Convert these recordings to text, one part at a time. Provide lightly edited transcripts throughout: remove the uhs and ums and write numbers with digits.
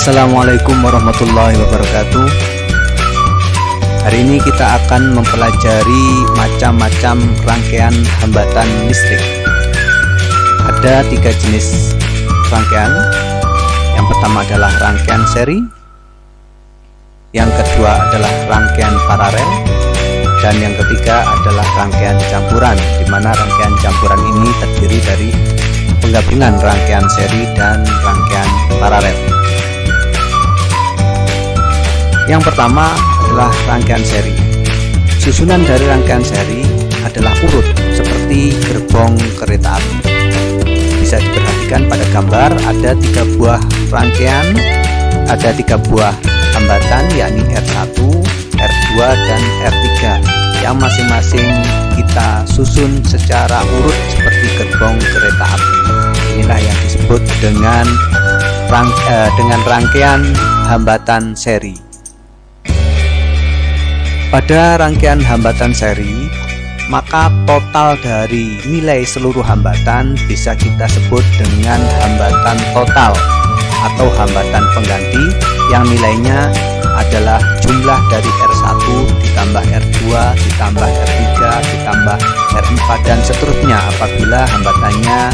Assalamualaikum warahmatullahi wabarakatuh. Hari ini kita akan mempelajari macam-macam rangkaian hambatan listrik. Ada 3 jenis rangkaian. Yang pertama adalah rangkaian seri, yang kedua adalah rangkaian paralel, dan yang ketiga adalah rangkaian campuran, di mana rangkaian campuran ini terdiri dari penggabungan rangkaian seri dan rangkaian paralel. Yang pertama adalah rangkaian seri. Susunan dari rangkaian seri adalah urut seperti gerbong kereta api. Bisa diperhatikan pada gambar ada 3 buah rangkaian, ada 3 buah hambatan, yakni R1, R2, dan R3 yang masing-masing kita susun secara urut seperti gerbong kereta api. Inilah yang disebut dengan rangkaian hambatan seri. Pada rangkaian hambatan seri, maka total dari nilai seluruh hambatan bisa kita sebut dengan hambatan total atau hambatan pengganti, yang nilainya adalah jumlah dari R1 ditambah R2 ditambah R3 ditambah R4 dan seterusnya apabila hambatannya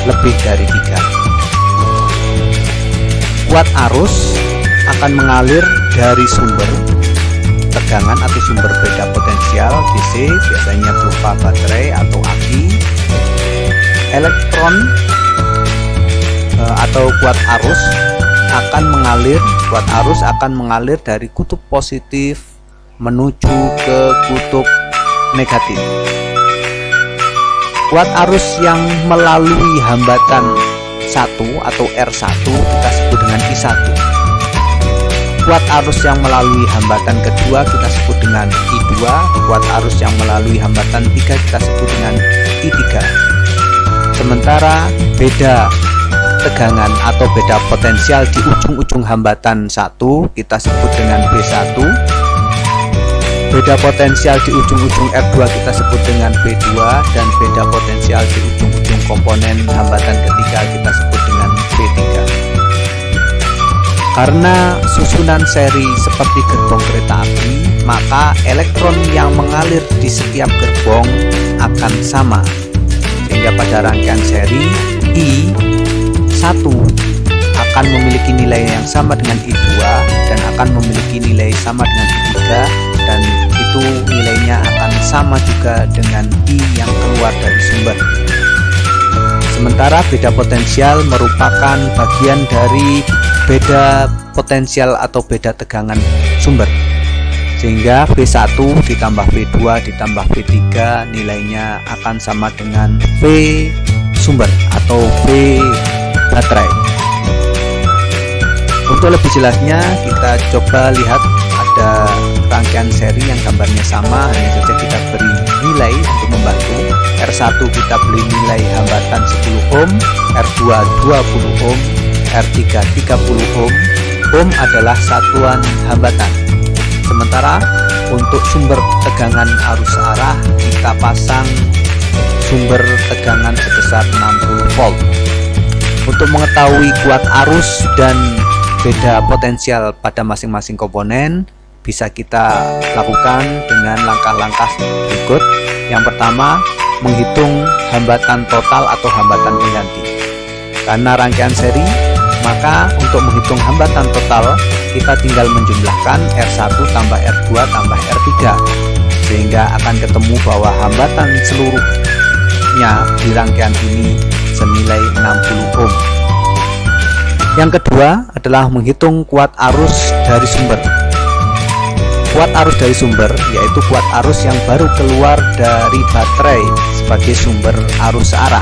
lebih dari 3. Kuat arus akan mengalir dari sumber tegangan atau sumber beda potensial DC, biasanya berupa baterai atau aki. Elektron atau kuat arus akan mengalir dari kutub positif menuju ke kutub negatif. Kuat arus yang melalui hambatan 1 atau R1 kita sebut dengan I1. Kuat arus yang melalui hambatan kedua kita sebut dengan I2. Kuat arus yang melalui hambatan 3 kita sebut dengan I3. Sementara beda tegangan atau beda potensial di ujung-ujung hambatan 1 kita sebut dengan B1. Beda potensial di ujung-ujung R2 kita sebut dengan B2, dan beda potensial di ujung-ujung komponen hambatan ketiga kita sebut dengan B3. Karena susunan seri seperti gerbong kereta api, maka elektron yang mengalir di setiap gerbong akan sama. Sehingga pada rangkaian seri, I1 akan memiliki nilai yang sama dengan I2 dan akan memiliki nilai sama dengan I3, dan itu nilainya akan sama juga dengan I yang keluar dari sumber. Sementara beda potensial merupakan bagian dari beda potensial atau beda tegangan sumber, sehingga V1 ditambah V2 ditambah V3 nilainya akan sama dengan V sumber atau V baterai. Untuk lebih jelasnya kita coba lihat ada rangkaian seri yang gambarnya sama, hanya saja kita beri nilai untuk membantu. R1 kita beri nilai hambatan 10 ohm, R2 20 ohm, R3 30 ohm. Ohm adalah satuan hambatan. Sementara untuk sumber tegangan arus arah kita pasang sumber tegangan sebesar 60 volt. Untuk mengetahui kuat arus dan beda potensial pada masing-masing komponen bisa kita lakukan dengan langkah-langkah berikut. Yang pertama, menghitung hambatan total atau hambatan pengganti. Karena rangkaian seri, maka untuk menghitung hambatan total kita tinggal menjumlahkan R1 tambah R2 tambah R3, sehingga akan ketemu bahwa hambatan seluruhnya di rangkaian ini senilai 60 ohm. Yang kedua adalah menghitung kuat arus dari sumber. Kuat arus dari sumber yaitu kuat arus yang baru keluar dari baterai sebagai sumber arus arah.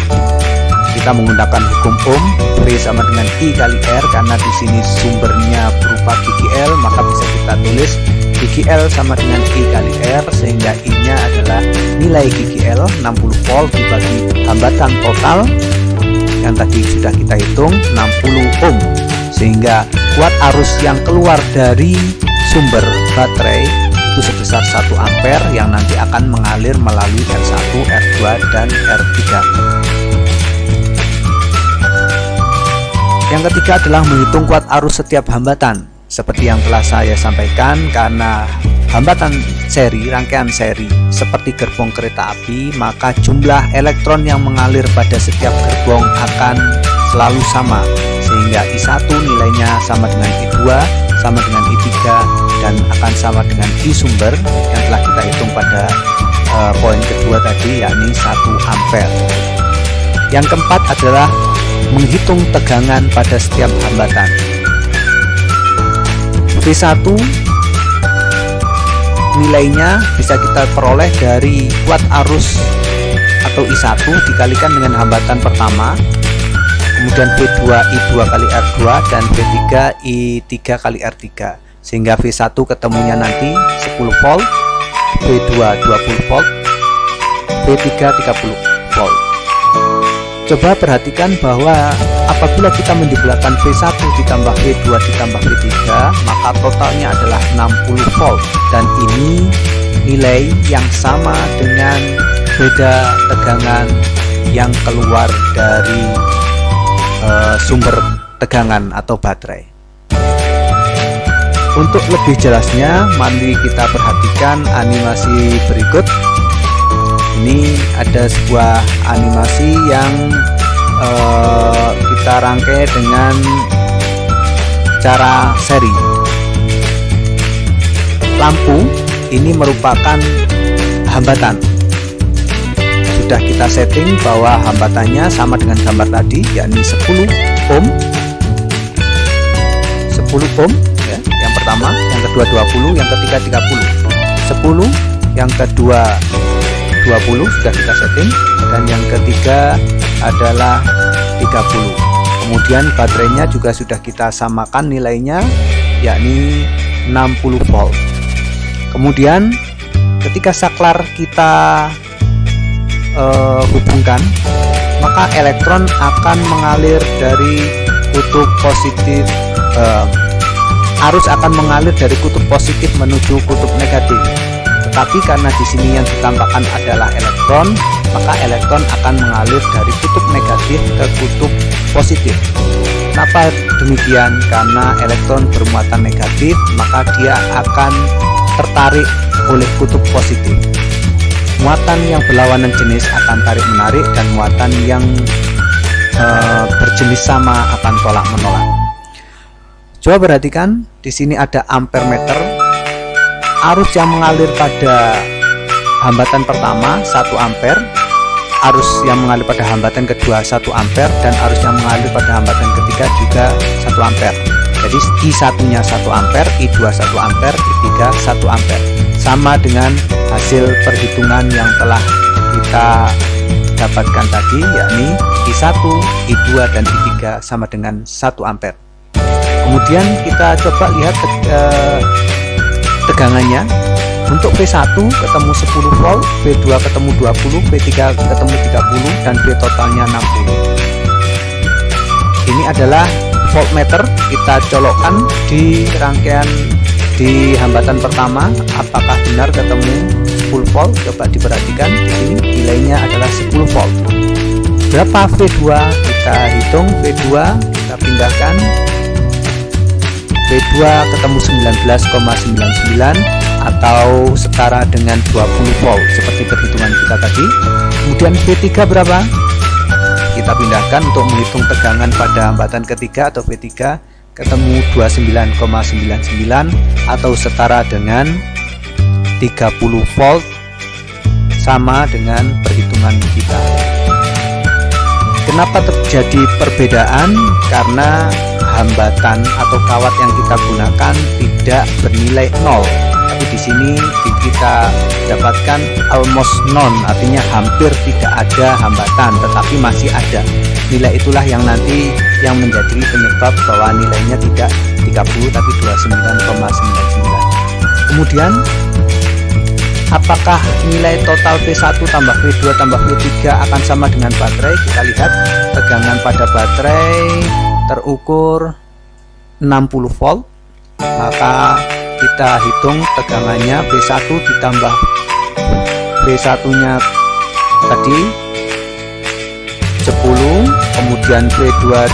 Kita menggunakan hukum Ohm, V sama dengan I kali R, karena di sini sumbernya berupa GGL, maka bisa kita tulis GGL sama dengan I kali R, sehingga I-nya adalah nilai GGL 60 volt dibagi hambatan total yang tadi sudah kita hitung 60 ohm, sehingga kuat arus yang keluar dari sumber baterai itu sebesar 1 ampere yang nanti akan mengalir melalui R1, R2, dan R3. Yang ketiga adalah menghitung kuat arus setiap hambatan. Seperti yang telah saya sampaikan, karena hambatan seri, rangkaian seri seperti gerbong kereta api, maka jumlah elektron yang mengalir pada setiap gerbong akan selalu sama, sehingga I1 nilainya sama dengan I2, sama dengan I3, dan akan sama dengan I sumber yang telah kita hitung pada poin kedua tadi, yakni 1 ampere. Yang keempat adalah menghitung tegangan pada setiap hambatan. V1 nilainya bisa kita peroleh dari kuat arus atau I1 dikalikan dengan hambatan pertama, kemudian V2 I2 kali R2 dan V3 I3 kali R3, sehingga V1 ketemunya nanti 10 volt, V2 20 volt, V3 30 volt. Coba perhatikan bahwa apabila kita menjumlahkan V1 ditambah V2 ditambah V3, maka totalnya adalah 60 volt, dan ini nilai yang sama dengan beda tegangan yang keluar dari sumber tegangan atau baterai. Untuk lebih jelasnya, mari kita perhatikan animasi berikut. Ini ada sebuah animasi yang kita rangkai dengan cara seri. Lampu ini merupakan hambatan. Sudah kita setting bahwa hambatannya sama dengan gambar tadi, yakni 10 ohm. 10 ohm ya, yang pertama, yang kedua 20, yang ketiga 30. 10, yang kedua 20 sudah kita setting, dan yang ketiga adalah 30. Kemudian baterainya juga sudah kita samakan nilainya, yakni 60 volt. Kemudian ketika saklar kita hubungkan, maka elektron akan mengalir dari kutub positif, arus akan mengalir dari kutub positif menuju kutub negatif. Tapi karena di sini yang ditambahkan adalah elektron, maka elektron akan mengalir dari kutub negatif ke kutub positif. Kenapa demikian? Karena elektron bermuatan negatif, maka dia akan tertarik oleh kutub positif. Muatan yang berlawanan jenis akan tarik-menarik, dan muatan yang berjenis sama akan tolak-menolak. Coba perhatikan, di sini ada ampere meter. Arus yang mengalir pada hambatan pertama 1 ampere, arus yang mengalir pada hambatan kedua 1 ampere, dan arus yang mengalir pada hambatan ketiga juga 1 ampere. Jadi I1 nya 1 ampere, I2 1 ampere, I3 1 ampere, sama dengan hasil perhitungan yang telah kita dapatkan tadi, yakni I1, I2 dan I3 sama dengan 1 ampere. Kemudian kita coba lihat tegangannya. Untuk V1 ketemu 10 volt, V2 ketemu 20, V3 ketemu 30, dan V totalnya 60. Ini adalah voltmeter, kita colokkan di rangkaian di hambatan pertama, apakah benar ketemu 10 volt. Coba diperhatikan, di sini nilainya adalah 10 volt. Berapa V2? Kita hitung V2, kita pindahkan. V2 ketemu 19,99 atau setara dengan 20 volt seperti perhitungan kita tadi. Kemudian V3 berapa? Kita pindahkan untuk menghitung tegangan pada hambatan ketiga atau V3, ketemu 29,99 atau setara dengan 30 volt, sama dengan perhitungan kita. Kenapa terjadi perbedaan? Karena hambatan atau kawat yang kita gunakan tidak bernilai 0, tapi di sini kita dapatkan almost none, artinya hampir tidak ada hambatan, tetapi masih ada. Nilai itulah yang nanti yang menjadi penyebab bahwa nilainya tidak 30 tapi 29,99. Kemudian apakah nilai total V1 tambah V2 tambah V3 akan sama dengan baterai? Kita lihat tegangan pada baterai terukur 60 volt, maka kita hitung tegangannya V1 ditambah V1 nya tadi 10, kemudian V2